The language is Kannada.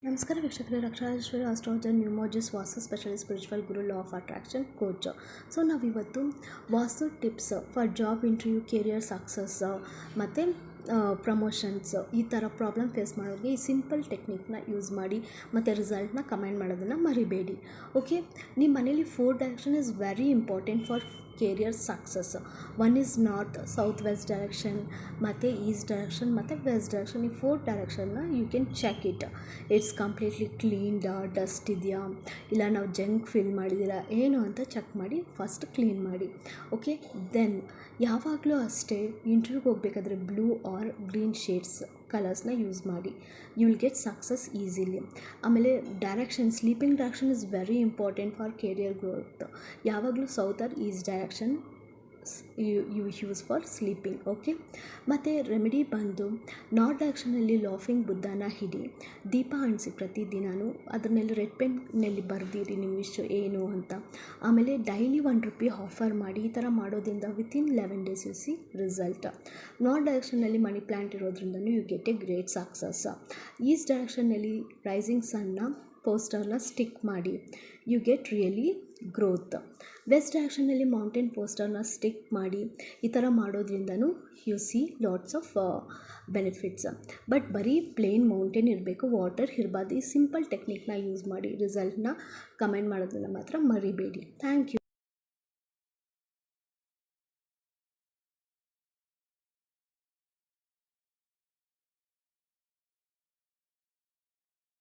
ನಮಸ್ಕಾರ ವೀಕ್ಷಕರೇ, Rakshashwari astrologer numerologist vastu specialist spiritual guru law of attraction coach. So ನಾವಿವತ್ತು vastu tips for job interview, career success ಮತ್ತು ಪ್ರಮೋಷನ್ಸ್ ಈ ಥರ ಪ್ರಾಬ್ಲಮ್ ಫೇಸ್ ಮಾಡೋರಿಗೆ ಈ ಸಿಂಪಲ್ ಟೆಕ್ನಿಕ್ನ ಯೂಸ್ ಮಾಡಿ ಮತ್ತು ರಿಸಲ್ಟ್ನ ಕಮೆಂಟ್ ಮಾಡೋದನ್ನು ಮರಿಬೇಡಿ. ಓಕೆ, ನಿಮ್ಮ ಮನೇಲಿ 4 direction is very important for career success. One is north, south west direction ಮತ್ತು ಈಸ್ಟ್ ಡೈರೆಕ್ಷನ್ ಮತ್ತು ವೆಸ್ಟ್ ಡೈರೆಕ್ಷನ್. ಈ 4 ಡೈರೆಕ್ಷನ್ನ you can check it's completely ಕ್ಲೀನ್ಡಾ, ಡಸ್ಟ್ ಇದೆಯಾ, ಇಲ್ಲ ನಾವು ಜಂಕ್ ಫಿಲ್ ಮಾಡಿದ್ದೀರಾ ಏನು ಅಂತ ಚೆಕ್ ಮಾಡಿ ಫಸ್ಟ್ ಕ್ಲೀನ್ ಮಾಡಿ. ಓಕೆ, ದೆನ್ ಯಾವಾಗಲೂ ಅಷ್ಟೇ ಇಂಟರ್ವ್ಯೂಗೆ ಹೋಗಬೇಕಾದ್ರೆ ಬ್ಲೂ ಆರ್ ಗ್ರೀನ್ ಶೇಡ್ಸ್ ಕಲರ್ಸ್ನ ಯೂಸ್ ಮಾಡಿ. You will get success easily. ಆಮೇಲೆ direction, sleeping direction is very important for career growth. ಯಾವಾಗಲೂ south or east direction you use for sleeping. Okay, ಮತ್ತು ರೆಮಿಡಿ ಬಂದು ನಾರ್ತ್ ಡೈರೆಕ್ಷನಲ್ಲಿ ಲಾಫಿಂಗ್ ಬುದ್ಧನ ಹಿಡಿ, ದೀಪ ಅಂಟಿಸಿ ಪ್ರತಿದಿನವೂ, ಅದನ್ನೆಲ್ಲ ರೆಡ್ ಪೆನ್ನಲ್ಲಿ ಬರೆದಿರಿ ನಿಮ್ಮ ವಿಶ್ ಏನು ಅಂತ. ಆಮೇಲೆ ಡೈಲಿ ₹1 ಆಫರ್ ಮಾಡಿ. ಈ ಥರ ಮಾಡೋದ್ರಿಂದ within 11 days you see result. North ಡೈರೆಕ್ಷನಲ್ಲಿ ಮನಿ ಪ್ಲ್ಯಾಂಟ್ ಇರೋದ್ರಿಂದ you get a great success. East ಡೈರೆಕ್ಷನಲ್ಲಿ ರೈಸಿಂಗ್ ಸನ್ನ ಪೋಸ್ಟರ್ನ ಸ್ಟಿಕ್ ಮಾಡಿ, you get really growth. West ಡೈರೆಕ್ಷನಲ್ಲಿ ಮೌಂಟೇನ್ ಪೋಸ್ಟರ್ನ ಸ್ಟಿಕ್ ಮಾಡಿ. ಈ ಥರ ಮಾಡೋದ್ರಿಂದನೂ you see lots of benefits. But ಬರೀ ಪ್ಲೇನ್ ಮೌಂಟೇನ್ ಇರಬೇಕು, ವಾಟರ್ ಇರಬಾರ್ದು. ಈ ಸಿಂಪಲ್ ಟೆಕ್ನಿಕ್ನ ಯೂಸ್ ಮಾಡಿ ರಿಸಲ್ಟ್ನ ಕಮೆಂಟ್ ಮಾಡೋದನ್ನು ಮಾತ್ರ ಮರಿಬೇಡಿ. Thank you.